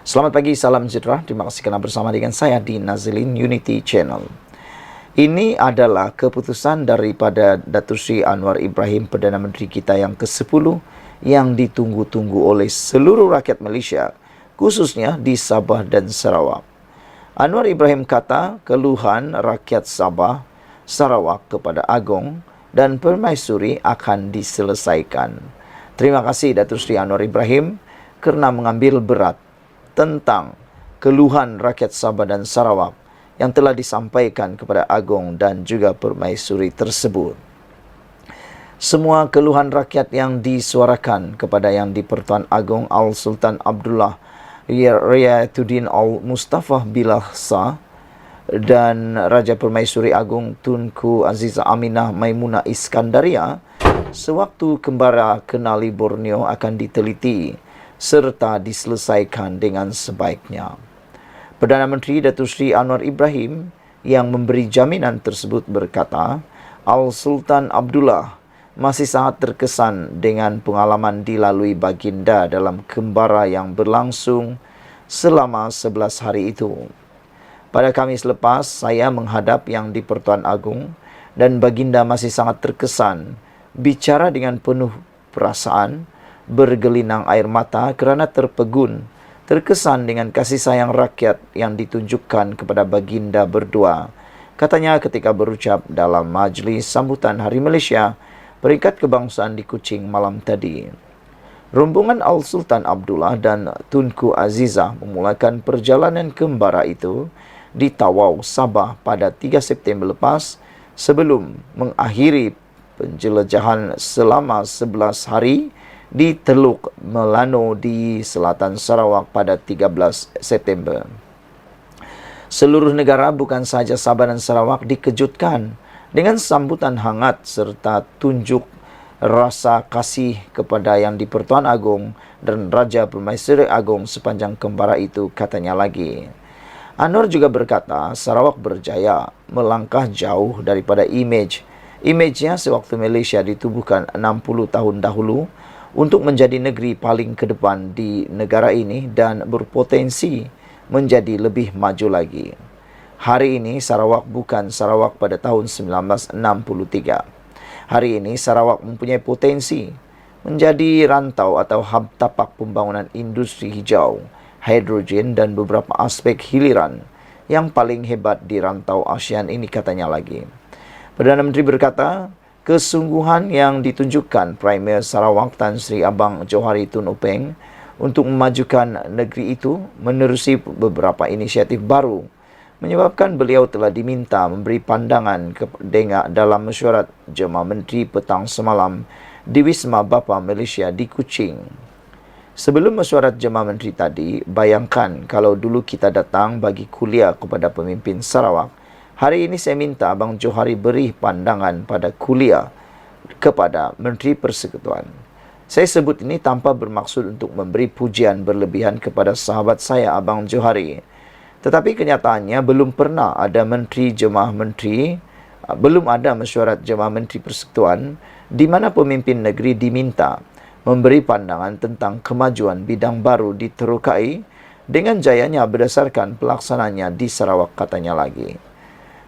Selamat pagi, salam sejahtera. Terima kasih kerana bersama dengan saya di Nazilin Unity Channel. Ini adalah keputusan daripada Datuk Seri Anwar Ibrahim, Perdana Menteri kita yang ke-10 yang ditunggu-tunggu oleh seluruh rakyat Malaysia, khususnya di Sabah dan Sarawak. Anwar Ibrahim kata keluhan rakyat Sabah, Sarawak kepada Agong dan Permaisuri akan diselesaikan. Terima kasih Datuk Seri Anwar Ibrahim kerana mengambil berat tentang keluhan rakyat Sabah dan Sarawak yang telah disampaikan kepada Agong dan juga Permaisuri tersebut. Semua keluhan rakyat yang disuarakan kepada Yang di-Pertuan Agong Al-Sultan Abdullah Riayatuddin Al-Mustafa Billah Shah dan Raja Permaisuri Agong Tunku Azizah Aminah Maimunah Iskandaria sewaktu kembara Kenali Borneo akan diteliti serta diselesaikan dengan sebaiknya. Perdana Menteri Datuk Seri Anwar Ibrahim yang memberi jaminan tersebut berkata, Al-Sultan Abdullah masih sangat terkesan dengan pengalaman dilalui baginda dalam kembara yang berlangsung selama 11 hari itu. Pada Khamis lepas, saya menghadap Yang di-Pertuan Agong dan baginda masih sangat terkesan, bicara dengan penuh perasaan, bergelinang air mata kerana terpegun, terkesan dengan kasih sayang rakyat yang ditunjukkan kepada baginda berdua. Katanya ketika berucap dalam majlis sambutan Hari Malaysia, Peringkat Kebangsaan di Kuching malam tadi. Rombongan Al-Sultan Abdullah dan Tunku Azizah memulakan perjalanan kembara itu di Tawau, Sabah pada 3 September lepas sebelum mengakhiri penjelajahan selama 11 hari di Teluk Melano di selatan Sarawak pada 13 September. Seluruh negara bukan sahaja Sabah dan Sarawak dikejutkan dengan sambutan hangat serta tunjuk rasa kasih kepada Yang di-Pertuan Agong dan Raja Permaisuri Agong sepanjang kembara itu, katanya lagi. Anwar juga berkata Sarawak berjaya melangkah jauh daripada imejnya sewaktu Malaysia ditubuhkan 60 tahun dahulu untuk menjadi negeri paling ke depan di negara ini dan berpotensi menjadi lebih maju lagi. Hari ini Sarawak bukan Sarawak pada tahun 1963. Hari ini Sarawak mempunyai potensi menjadi rantau atau hub tapak pembangunan industri hijau, hidrogen dan beberapa aspek hiliran yang paling hebat di rantau ASEAN ini, katanya lagi. Perdana Menteri berkata, kesungguhan yang ditunjukkan Premier Sarawak Tan Sri Abang Johari Tun Upeng untuk memajukan negeri itu menerusi beberapa inisiatif baru menyebabkan beliau telah diminta memberi pandangan dalam mesyuarat Jemaah Menteri petang semalam di Wisma Bapa Malaysia di Kuching. Sebelum mesyuarat Jemaah Menteri tadi, bayangkan kalau dulu kita datang bagi kuliah kepada pemimpin Sarawak. Hari ini saya minta Abang Johari beri pandangan pada kuliah kepada Menteri Persekutuan. Saya sebut ini tanpa bermaksud untuk memberi pujian berlebihan kepada sahabat saya Abang Johari. Tetapi kenyataannya belum pernah ada belum ada mesyuarat Jemaah Menteri Persekutuan di mana pemimpin negeri diminta memberi pandangan tentang kemajuan bidang baru diterokai dengan jayanya berdasarkan pelaksananya di Sarawak, katanya lagi.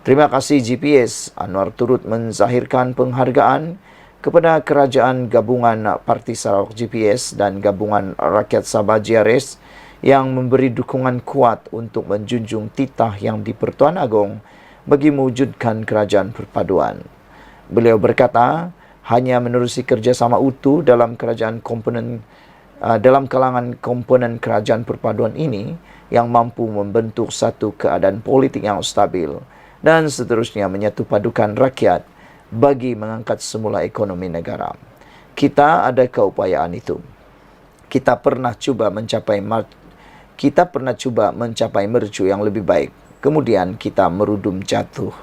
Terima kasih GPS. Anwar turut menzahirkan penghargaan kepada Kerajaan Gabungan Parti Sarawak GPS dan Gabungan Rakyat Sabah GRS yang memberi dukungan kuat untuk menjunjung titah Yang di-Pertuan Agong bagi mewujudkan kerajaan perpaduan. Beliau berkata, hanya menerusi kerjasama utuh dalam kalangan komponen kerajaan perpaduan ini yang mampu membentuk satu keadaan politik yang stabil dan seterusnya menyatupadukan rakyat bagi mengangkat semula ekonomi negara. Kita ada keupayaan itu. Kita pernah cuba mencapai mercu yang lebih baik. Kemudian kita merudum jatuh.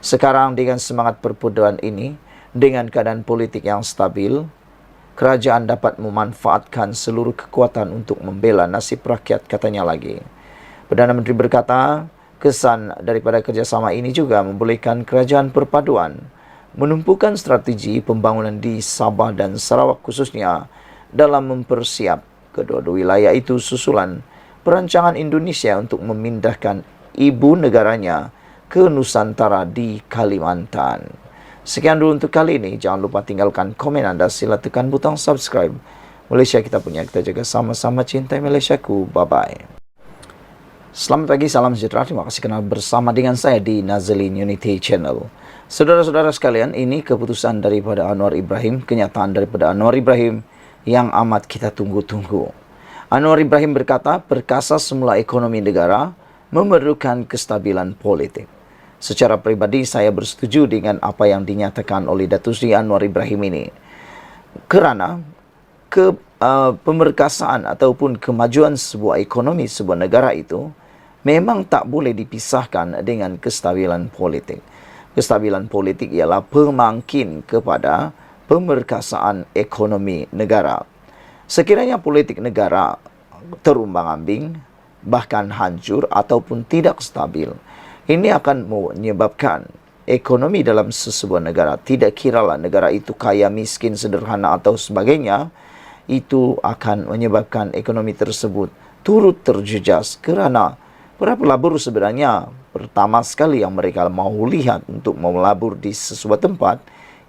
Sekarang dengan semangat perpaduan ini, dengan keadaan politik yang stabil, kerajaan dapat memanfaatkan seluruh kekuatan untuk membela nasib rakyat, katanya lagi. Perdana Menteri berkata, kesan daripada kerjasama ini juga membolehkan kerajaan perpaduan menumpukan strategi pembangunan di Sabah dan Sarawak khususnya dalam mempersiap kedua-dua wilayah itu susulan perancangan Indonesia untuk memindahkan ibu negaranya ke Nusantara di Kalimantan. Sekian dulu untuk kali ini. Jangan lupa tinggalkan komen Anda. Sila tekan butang subscribe. Malaysia kita punya, kita jaga sama-sama, cintai Malaysiaku. Bye-bye. Selamat pagi, salam sejahtera. Terima kasih kenal bersama dengan saya di Nazilin Unity Channel. Saudara-saudara sekalian, ini keputusan daripada Anwar Ibrahim, kenyataan daripada Anwar Ibrahim yang amat kita tunggu-tunggu. Anwar Ibrahim berkata, perkasa semula ekonomi negara memerlukan kestabilan politik. Secara pribadi, saya bersetuju dengan apa yang dinyatakan oleh Datuk Seri Anwar Ibrahim ini. Kerana pemerkasaan ataupun kemajuan sebuah ekonomi, sebuah negara itu memang tak boleh dipisahkan dengan kestabilan politik. Kestabilan politik ialah pemangkin kepada pemerkasaan ekonomi negara. Sekiranya politik negara terumbang-ambing, bahkan hancur ataupun tidak stabil, ini akan menyebabkan ekonomi dalam sesebuah negara, tidak kiralah negara itu kaya, miskin, sederhana atau sebagainya, itu akan menyebabkan ekonomi tersebut turut terjejas kerana para pelabur sebenarnya pertama sekali yang mereka mahu lihat untuk melabur di sesuatu tempat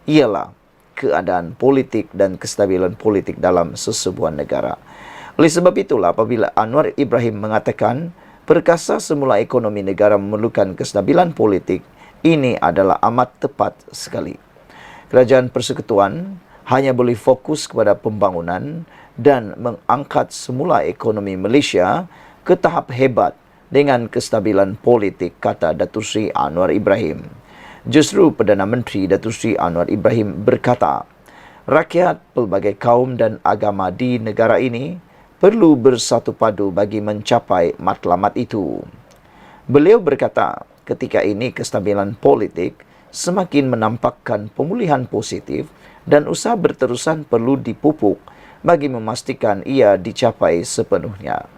ialah keadaan politik dan kestabilan politik dalam sesebuah negara. Oleh sebab itulah apabila Anwar Ibrahim mengatakan perkasa semula ekonomi negara memerlukan kestabilan politik, ini adalah amat tepat sekali. Kerajaan Persekutuan hanya boleh fokus kepada pembangunan dan mengangkat semula ekonomi Malaysia ke tahap hebat dengan kestabilan politik, kata Datuk Seri Anwar Ibrahim. Justru Perdana Menteri Datuk Seri Anwar Ibrahim berkata, rakyat pelbagai kaum dan agama di negara ini perlu bersatu padu bagi mencapai matlamat itu. Beliau berkata, ketika ini kestabilan politik semakin menampakkan pemulihan positif dan usaha berterusan perlu dipupuk bagi memastikan ia dicapai sepenuhnya.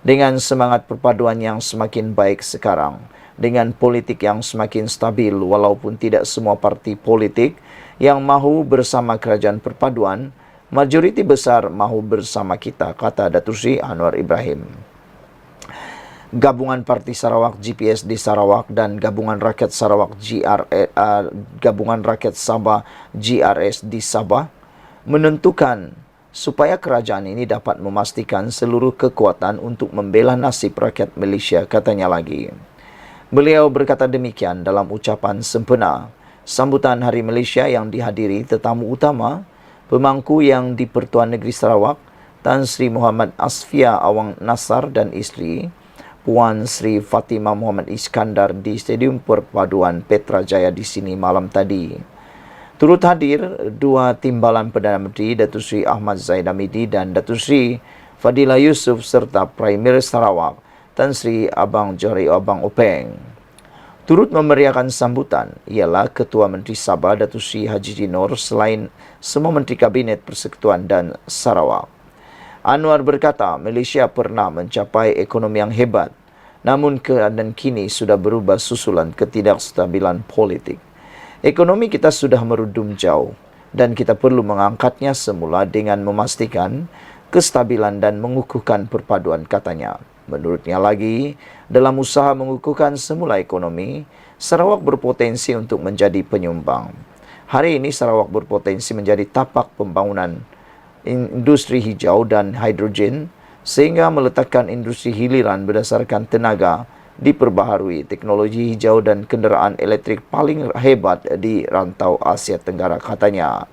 Dengan semangat perpaduan yang semakin baik sekarang, dengan politik yang semakin stabil walaupun tidak semua parti politik yang mahu bersama kerajaan perpaduan, majoriti besar mahu bersama kita, kata Datuk Seri Anwar Ibrahim. Gabungan Parti Sarawak GPS di Sarawak dan Gabungan Rakyat Sarawak Gabungan Rakyat Sabah GRS di Sabah menentukan supaya kerajaan ini dapat memastikan seluruh kekuatan untuk membela nasib rakyat Malaysia, katanya lagi. Beliau berkata demikian dalam ucapan sempena sambutan Hari Malaysia yang dihadiri tetamu utama pemangku yang di-Pertuan Negeri Sarawak, Tan Sri Muhammad Asfia Awang Nasar dan isteri, Puan Sri Fatimah Muhammad Iskandar di Stadium Perpaduan Petrajaya di sini malam tadi. Turut hadir dua timbalan Perdana Menteri, Datuk Seri Ahmad Zaid Hamidi dan Datuk Seri Fadilah Yusof serta Premier Sarawak, Tan Sri Abang Johari Abang Openg. Turut memeriahkan sambutan ialah Ketua Menteri Sabah Datuk Seri Haji Jinor selain semua Menteri Kabinet Persekutuan dan Sarawak. Anwar berkata, Malaysia pernah mencapai ekonomi yang hebat, namun keadaan kini sudah berubah susulan ketidakstabilan politik. Ekonomi kita sudah merudum jauh dan kita perlu mengangkatnya semula dengan memastikan kestabilan dan mengukuhkan perpaduan, katanya. Menurutnya lagi, dalam usaha mengukuhkan semula ekonomi, Sarawak berpotensi untuk menjadi penyumbang. Hari ini Sarawak berpotensi menjadi tapak pembangunan industri hijau dan hidrogen sehingga meletakkan industri hiliran berdasarkan tenaga diperbaharui, teknologi hijau dan kenderaan elektrik paling hebat di rantau Asia Tenggara, katanya.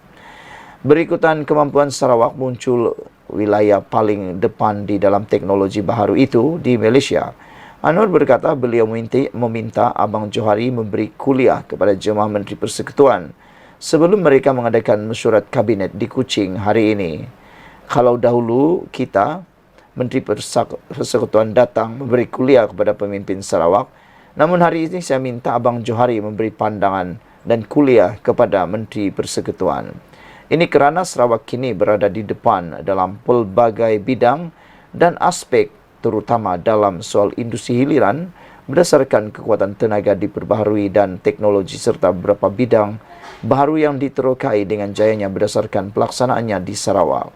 Berikutan kemampuan Sarawak muncul wilayah paling depan di dalam teknologi baharu itu di Malaysia. Anwar berkata beliau meminta Abang Johari memberi kuliah kepada jemaah Menteri Persekutuan sebelum mereka mengadakan mesyuarat kabinet di Kuching hari ini. Kalau dahulu kita Menteri Persekutuan datang memberi kuliah kepada pemimpin Sarawak, namun hari ini saya minta Abang Johari memberi pandangan dan kuliah kepada Menteri Persekutuan. Ini kerana Sarawak kini berada di depan dalam pelbagai bidang dan aspek, terutama dalam soal industri hiliran berdasarkan kekuatan tenaga diperbaharui dan teknologi serta beberapa bidang baru yang diterokai dengan jayanya berdasarkan pelaksanaannya di Sarawak.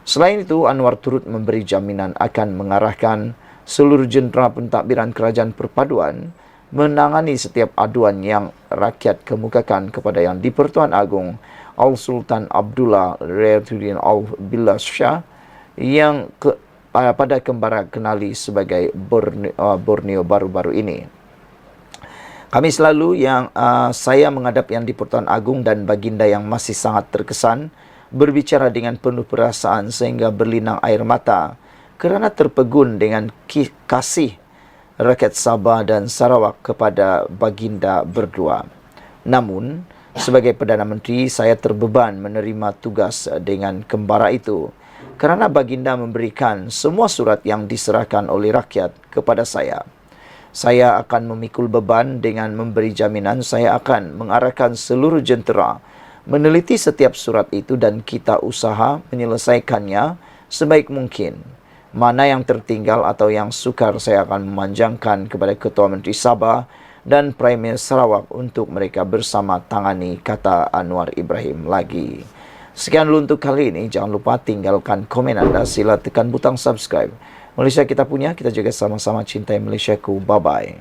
Selain itu, Anwar turut memberi jaminan akan mengarahkan seluruh jentera pentadbiran kerajaan perpaduan menangani setiap aduan yang rakyat kemukakan kepada Yang di-Pertuan Agong Al-Sultan Abdullah Riyadhuddin Al-Billah Shah yang pada kembara kenali sebagai Borneo baru-baru ini. Kami selalu saya menghadap Yang di-Pertuan Agong dan Baginda yang masih sangat terkesan, berbicara dengan penuh perasaan sehingga berlinang air mata kerana terpegun dengan kasih rakyat Sabah dan Sarawak kepada Baginda berdua. Namun, sebagai Perdana Menteri, saya terbeban menerima tugas dengan kembara itu kerana Baginda memberikan semua surat yang diserahkan oleh rakyat kepada saya. Saya akan memikul beban dengan memberi jaminan saya akan mengarahkan seluruh jentera meneliti setiap surat itu dan kita usaha menyelesaikannya sebaik mungkin. Mana yang tertinggal atau yang sukar saya akan memanjangkan kepada Ketua Menteri Sabah dan Premier Sarawak untuk mereka bersama tangani, kata Anwar Ibrahim lagi. Sekian dulu untuk kali ini. Jangan lupa tinggalkan komen anda. Sila tekan butang subscribe. Malaysia kita punya, kita juga sama-sama cintai Malaysiaku. Bye-bye.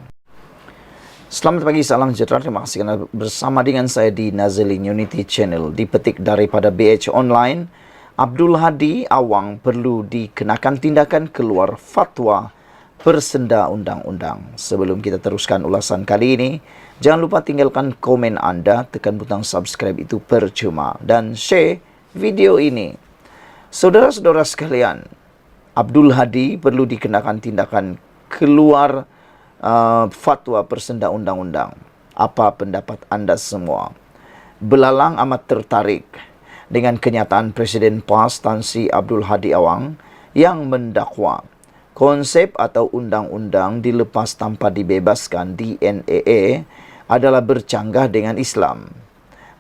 Selamat pagi, salam sejahtera. Terima kasih kerana bersama dengan saya di Nazilin Unity Channel. Dipetik daripada BH Online, Abdul Hadi Awang perlu dikenakan tindakan keluar fatwa persenda undang-undang. Sebelum kita teruskan ulasan kali ini, jangan lupa tinggalkan komen anda, tekan butang subscribe itu percuma, dan share video ini. Saudara-saudara sekalian, Abdul Hadi perlu dikenakan tindakan keluar fatwa persenda undang-undang. Apa pendapat anda semua? Belalang amat tertarik dengan kenyataan Presiden PAS Tan Sri Abdul Hadi Awang yang mendakwa konsep atau undang-undang dilepas tanpa dibebaskan DNAA adalah bercanggah dengan Islam.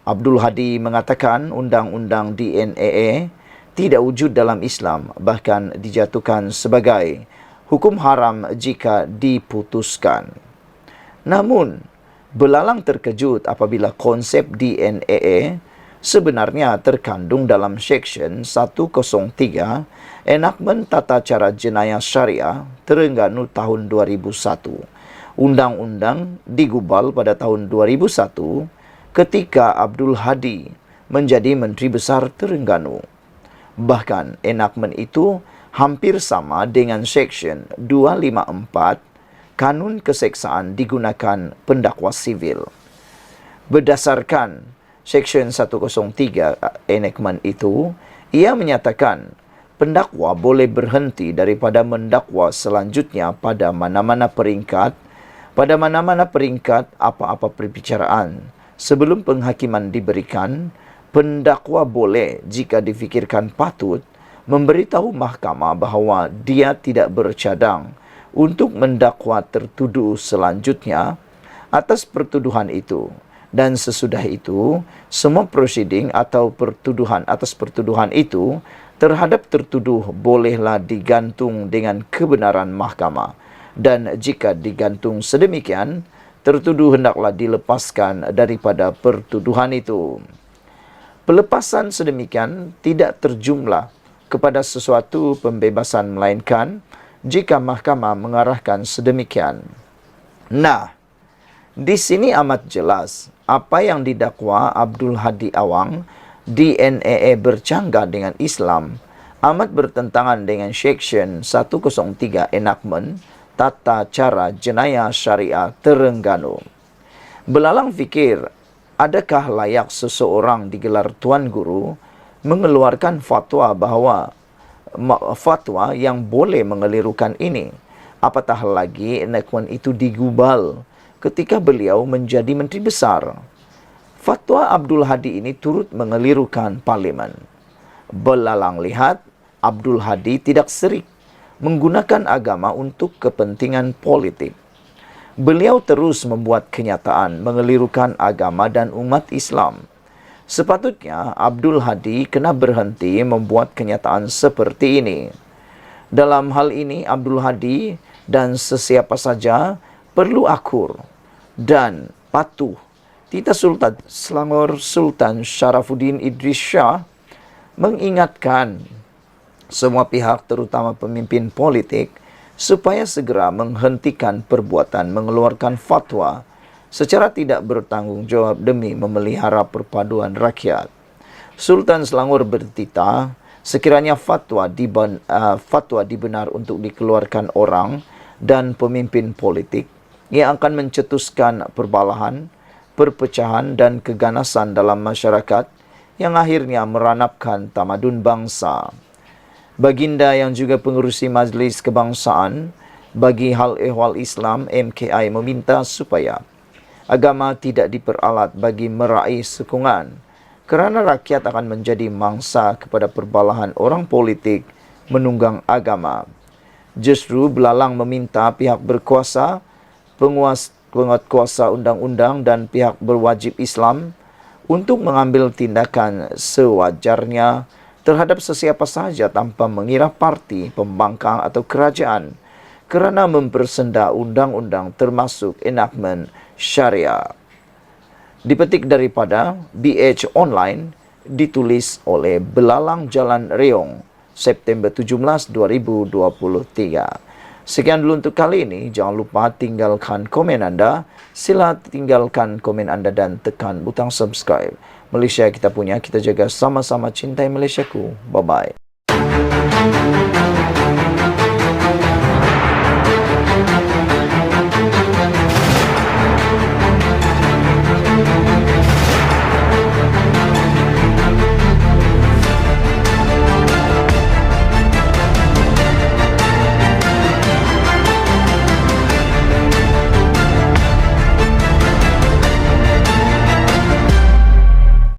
Abdul Hadi mengatakan undang-undang DNAA tidak wujud dalam Islam, bahkan dijatuhkan sebagai hukum haram jika diputuskan. Namun, belalang terkejut apabila konsep DNAA sebenarnya terkandung dalam Seksyen 103 Enakmen Tata Cara Jenayah Syariah Terengganu tahun 2001. Undang-undang digubal pada tahun 2001 ketika Abdul Hadi menjadi Menteri Besar Terengganu. Bahkan enakmen itu hampir sama dengan Seksyen 254 Kanun Keseksaan digunakan pendakwa sivil. Berdasarkan Seksyen 103 enakmen itu, ia menyatakan pendakwa boleh berhenti daripada mendakwa selanjutnya pada mana-mana peringkat apa-apa perbicaraan sebelum penghakiman diberikan. Pendakwa boleh, jika difikirkan patut, memberitahu mahkamah bahawa dia tidak bercadang untuk mendakwa tertuduh selanjutnya atas pertuduhan itu. Dan sesudah itu, semua prosiding atau atas pertuduhan itu terhadap tertuduh bolehlah digantung dengan kebenaran mahkamah. Dan jika digantung sedemikian, tertuduh hendaklah dilepaskan daripada pertuduhan itu. Pelepasan sedemikian tidak terjumlah kepada sesuatu pembebasan, melainkan jika mahkamah mengarahkan sedemikian. Nah, di sini amat jelas apa yang didakwa Abdul Hadi Awang, DNAA bercanggah dengan Islam, amat bertentangan dengan Seksyen 103 Enakmen Tata Cara Jenayah Syariah Terengganu. Belalang fikir, adakah layak seseorang digelar Tuan Guru mengeluarkan fatwa yang boleh mengelirukan ini? Apatah lagi enakmen itu digubal ketika beliau menjadi Menteri Besar. Fatwa Abdul Hadi ini turut mengelirukan Parlimen. Belalang lihat Abdul Hadi tidak serik menggunakan agama untuk kepentingan politik. Beliau terus membuat kenyataan mengelirukan agama dan umat Islam. Sepatutnya Abdul Hadi kena berhenti membuat kenyataan seperti ini. Dalam hal ini Abdul Hadi dan sesiapa saja perlu akur dan patuh. Tita Sultan Selangor Sultan Sharafuddin Idris Shah mengingatkan semua pihak, terutama pemimpin politik, supaya segera menghentikan perbuatan mengeluarkan fatwa secara tidak bertanggung jawab demi memelihara perpaduan rakyat. Sultan Selangor bertitah, sekiranya fatwa dibenar untuk dikeluarkan orang dan pemimpin politik yang akan mencetuskan perbalahan, perpecahan dan keganasan dalam masyarakat yang akhirnya meranapkan tamadun bangsa. Baginda yang juga pengerusi Majlis Kebangsaan bagi Hal Ehwal Islam MKI meminta supaya agama tidak diperalat bagi meraih sokongan, kerana rakyat akan menjadi mangsa kepada perbalahan orang politik menunggang agama. Justru belalang meminta pihak berkuasa, penguat kuasa undang-undang dan pihak berwajib Islam untuk mengambil tindakan sewajarnya terhadap sesiapa sahaja tanpa mengira parti, pembangkang atau kerajaan kerana mempersenda undang-undang termasuk enactment syariah. Dipetik daripada BH Online, ditulis oleh Belalang Jalan Reong, September 17, 2023. Sekian dulu untuk kali ini. Jangan lupa tinggalkan komen anda. Sila tinggalkan komen anda dan tekan butang subscribe. Malaysia kita punya, kita jaga sama-sama cintai Malaysiaku. Bye-bye.